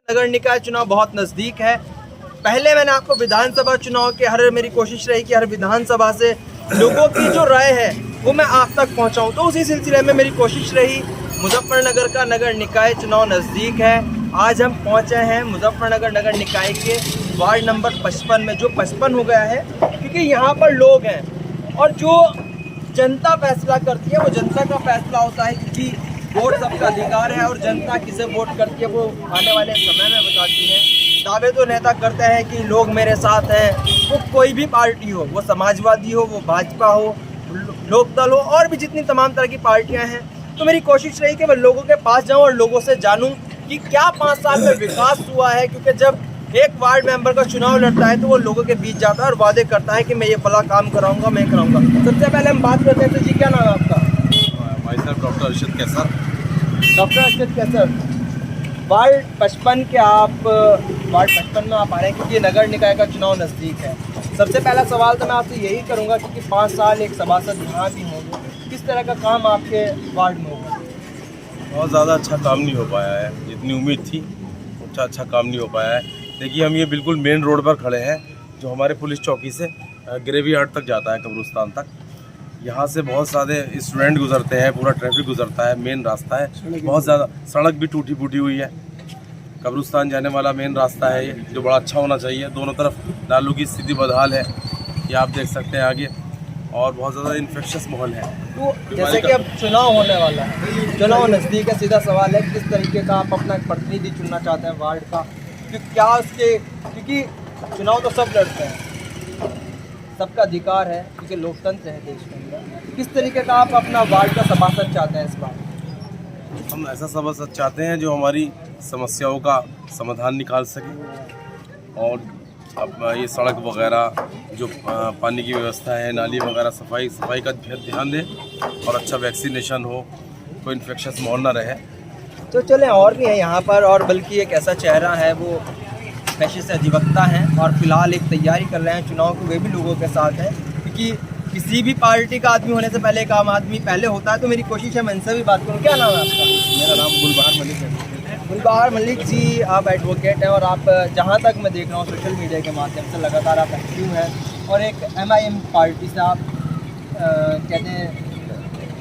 नगर निकाय चुनाव बहुत नज़दीक है। पहले मैंने आपको विधानसभा चुनाव के मेरी कोशिश रही कि हर विधानसभा से लोगों की जो राय है वो मैं आप तक पहुंचाऊं, तो उसी सिलसिले में मेरी कोशिश रही। मुजफ्फरनगर का नगर निकाय चुनाव नज़दीक है। आज हम पहुंचे हैं मुजफ्फरनगर नगर निकाय के वार्ड नंबर 55 में, जो 55 हो गया है क्योंकि यहाँ पर लोग हैं और जो जनता फैसला करती है वो जनता का फैसला होता है, क्योंकि वोट सबका अधिकार है और जनता किसे वोट करती है वो आने वाले समय में बताती है। दावे तो नेता करते हैं कि लोग मेरे साथ हैं, वो कोई भी पार्टी हो, वो समाजवादी हो, वो भाजपा हो, लोकदल हो, और भी जितनी तमाम तरह की पार्टियां हैं। तो मेरी कोशिश रही कि मैं लोगों के पास जाऊं और लोगों से जानूं कि क्या 5 साल में विकास हुआ है, क्योंकि जब एक वार्ड मेंबर का चुनाव लड़ता है तो वो लोगों के बीच जाता है और वादे करता है कि मैं ये भला काम कराऊंगा, मैं कराऊंगा। सबसे पहले हम बात करते हैं, तो जी क्या नाम है आपका? भाई साहब डॉक्टर अर्शद कैसर। डॉक्टर अर्शद कैसर, वार्ड 55 के आप वार्ड 55 में आप आ रहे हैं क्योंकि नगर निकाय का चुनाव नज़दीक है। सबसे पहला सवाल तो मैं आपसे यही करूंगा क्योंकि 5 साल एक सभासद यहाँ भी होंगे, किस तरह का काम आपके वार्ड में होगा? बहुत ज़्यादा अच्छा काम नहीं हो पाया है, जितनी उम्मीद थी उतना अच्छा काम नहीं हो पाया है। देखिए, हम ये बिल्कुल मेन रोड पर खड़े हैं जो हमारे पुलिस चौकी से ग्रेवी हाट तक जाता है, कब्रिस्तान तक। यहाँ से बहुत सारे स्टूडेंट गुजरते हैं, पूरा ट्रैफिक गुजरता है, मेन रास्ता है। बहुत ज़्यादा सड़क भी टूटी फूटी हुई है। कब्रिस्तान जाने वाला मेन रास्ता है ये, जो बड़ा अच्छा होना चाहिए। दोनों तरफ नालों की स्थिति बदहाल है, ये आप देख सकते हैं आगे, और बहुत ज़्यादा इन्फेक्शस माहौल है। तो जैसे कि अब चुनाव होने वाला है, चुनाव नज़दीक है, सीधा सवाल है किस तरीके का आप अपना प्रतिनिधि चुनना चाहते हैं वार्ड का? क्या उसके, क्योंकि चुनाव तो सब लड़ते हैं, सबका अधिकार है क्योंकि लोकतंत्र है देश के अंदर। किस तरीके का आप अपना वार्ड का सभासद चाहते हैं इस बार? हम ऐसा सभासद चाहते हैं जो हमारी समस्याओं का समाधान निकाल सके, और अब ये सड़क वगैरह, जो पानी की व्यवस्था है, नाली वगैरह, सफाई का ध्यान दें, और अच्छा वैक्सीनेशन हो, कोई इन्फेक्शस माहौल ना रहे। तो चलें, और भी है यहाँ पर, और बल्कि एक ऐसा चेहरा है वो पेशे से अधिवक्ता हैं और फिलहाल एक तैयारी कर रहे हैं चुनाव की, वे भी लोगों के साथ हैं, क्योंकि किसी भी पार्टी का आदमी होने से पहले एक आम आदमी पहले होता है। तो मेरी कोशिश है मैं इनसे भी बात करूँ। क्या नाम है आपका? मेरा नाम गुलबहार मलिक है। गुलबहार मलिक जी, आप एडवोकेट हैं और आप, जहाँ तक मैं देख रहा हूँ सोशल मीडिया के माध्यम से लगातार आप एक्टिव हैं, और एक MIM पार्टी से आप कहते हैं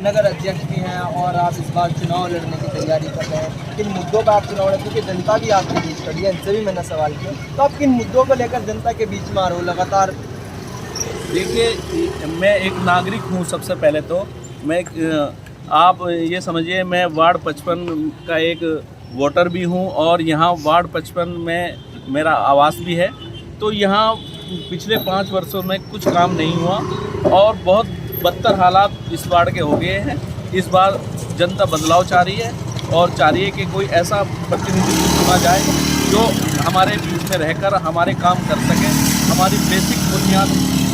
नगर अध्यक्ष भी हैं, और आप इस बार चुनाव लड़ने की तैयारी कर रहे हैं। किन मुद्दों पर आप चुनाव लड़ते, क्योंकि जनता भी आपके बीच खड़ी है, इनसे भी मैंने सवाल किया, तो आप किन मुद्दों को लेकर जनता के बीच में आ रहे हो लगातार? देखिए, मैं एक नागरिक हूँ। सबसे पहले तो मैं आप ये समझिए, मैं वार्ड 55 का एक वोटर भी हूँ, और यहाँ वार्ड 55 में मेरा आवास भी है। तो यहाँ पिछले 5 वर्षों में कुछ काम नहीं हुआ और बहुत बदतर हालात इस वार्ड के हो गए हैं। इस बार जनता बदलाव चाह रही है, और चाह रही है कि कोई ऐसा प्रतिनिधित्व चुना जाए जो हमारे बीच में रहकर हमारे काम कर सके, हमारी बेसिक बुनियाद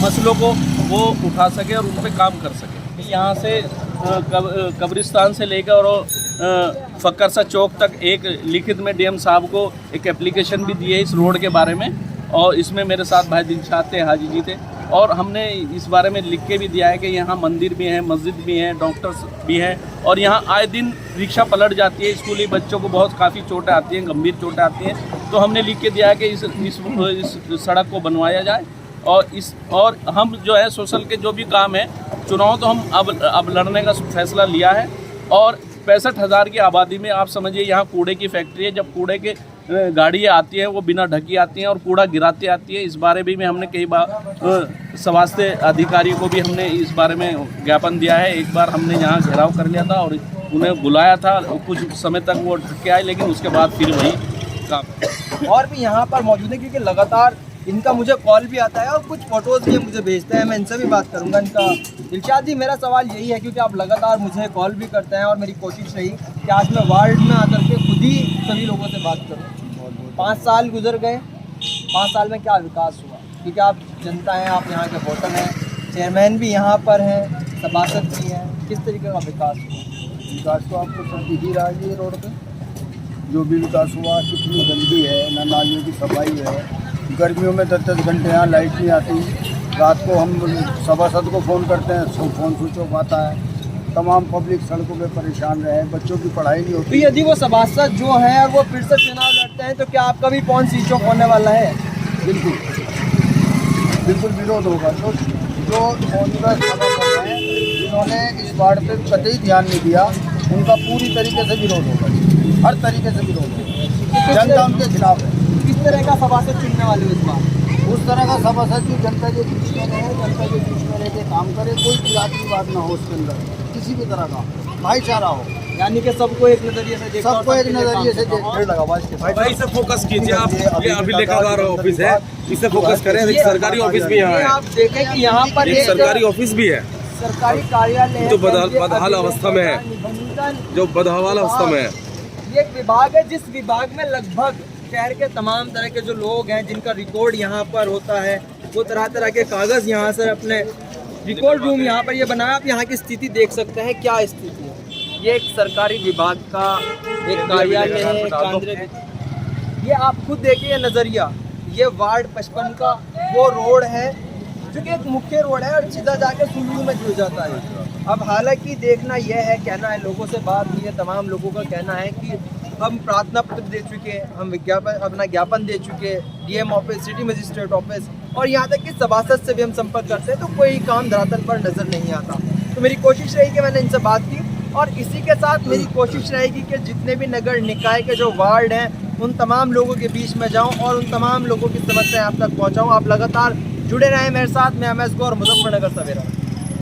मसलों को वो उठा सके और उन पर काम कर सके। यहाँ से कब्रिस्तान से लेकर और फक्करसा चौक तक एक लिखित में DM साहब को एक एप्लीकेशन भी दी है इस रोड के बारे में, और इसमें मेरे साथ भाई दिलशाद थे, हाजी जी थे, और हमने इस बारे में लिख के भी दिया है कि यहाँ मंदिर भी है, मस्जिद भी है, डॉक्टर्स भी हैं, और यहाँ आए दिन रिक्शा पलट जाती है, स्कूली बच्चों को बहुत काफ़ी चोटें आती हैं, गंभीर चोटें आती हैं। तो हमने लिख के दिया है कि इस सड़क को बनवाया जाए, और हम जो है सोशल के जो भी काम है, चुनाव तो हम अब लड़ने का फैसला लिया है। और 65,000 की आबादी में आप समझिए यहाँ कूड़े की फैक्ट्री है। जब कूड़े के गाड़ियाँ आती हैं वो बिना ढकी आती हैं और कूड़ा गिराती आती है। इस बारे में भी हमने कई बार स्वास्थ्य अधिकारी को भी हमने इस बारे में ज्ञापन दिया है। एक बार हमने यहाँ घेराव कर लिया था और उन्हें बुलाया था, कुछ समय तक वो ढक के आए, लेकिन उसके बाद फिर वही काम। और भी यहाँ पर मौजूद है क्योंकि लगातार इनका मुझे कॉल भी आता है और कुछ फ़ोटोज़ भी मुझे भेजते हैं, मैं इनसे भी बात करूँगा। इनका दिलशाद जी, मेरा सवाल यही है क्योंकि आप लगातार मुझे कॉल भी करते हैं और मेरी कोशिश रही कि आज मैं वार्ड में आकर के खुद ही सभी लोगों से बात करूँ। 5 साल गुजर गए, 5 साल में क्या विकास हुआ? क्योंकि आप जनता हैं, आप यहाँ के वोटर हैं, चेयरमैन भी यहाँ पर हैं, सभासद भी हैं, किस तरीके का विकास हुआ? विकास तो आपको सब दिख ही रहा है। ये रोड पे जो भी विकास हुआ, कितनी गंदगी है, ना नालियों की सफाई है। गर्मियों में 10-10 घंटे यहाँ लाइट नहीं आती। रात को हम सभासद को फ़ोन करते हैं, फ़ोन स्विच ऑफ आता है। तमाम पब्लिक सड़कों पे परेशान रहे, बच्चों की पढ़ाई नहीं होती। यदि वो सभासद जो है वो फिर से चुनाव लड़ते करते हैं तो क्या आपका भी फोन स्विच ऑफ होने वाला है? बिल्कुल बिल्कुल विरोध होगा। तो जो कांग्रेस सभासद हैं जिन्होंने इस वार्ड पे कतई ध्यान नहीं दिया, उनका पूरी तरीके से विरोध होगा, हर तरीके से विरोध होगा। जनता उनके खिलाफ है। किस तरह का सभासद चुनने वाले हो इस बार? उस तरह का सभासद जो जनता के बीच में रहे, जनता के बीच में रह के काम करे, कोई जातिवाद ना हो उसके अंदर, किसी भी तरह का भाईचारा हो, यानी कि सबको एक नजरिए से देखना, सबको एक नजरिए से लगा। भाई इसे फोकस कीजिए आप, ये अभी लेखाकार ऑफिस है, इसे फोकस करें। एक सरकारी ऑफिस भी यहाँ आप देखें कि यहाँ पर है, एक सरकारी ऑफिस भी है सरकारी कार्यालय जो बदहाल अवस्था में है, जो बदहाल अवस्था में है। ये एक विभाग है जिस विभाग में लगभग शहर के तमाम तरह के जो लोग हैं जिनका रिकॉर्ड यहाँ पर होता है, वो तरह तरह के कागज यहाँ से अपने रिकॉर्ड रूम यहाँ पर ये बनाया। आप यहाँ की स्थिति देख सकते हैं, क्या स्थिति है। ये एक सरकारी विभाग का एक कार्यालय है, ये आप खुद देखिए नज़रिया। ये वार्ड 55 का वो रोड है जो कि एक मुख्य रोड है और सीधा जाके सुलू में जुड़ जाता है। अब हालांकि देखना यह है, कहना है, लोगों से बात हुई है, तमाम लोगों का कहना है कि हम प्रार्थना पत्र दे चुके हैं, हम विज्ञापन अपना ज्ञापन दे चुके हैं DM office, city magistrate office, और यहाँ तक कि सभासद से भी हम संपर्क करते हैं तो कोई काम धरातल पर नज़र नहीं आता। तो मेरी कोशिश रही कि मैंने इनसे बात की, और इसी के साथ मेरी कोशिश रहेगी कि जितने भी नगर निकाय के जो वार्ड हैं उन तमाम लोगों के बीच में जाऊँ और उन तमाम लोगों की समस्याएं आप तक पहुँचाऊँ। आप लगातार जुड़े रहें मेरे साथ। मैं MS गौर, मुजफ्फरनगर सवेरा।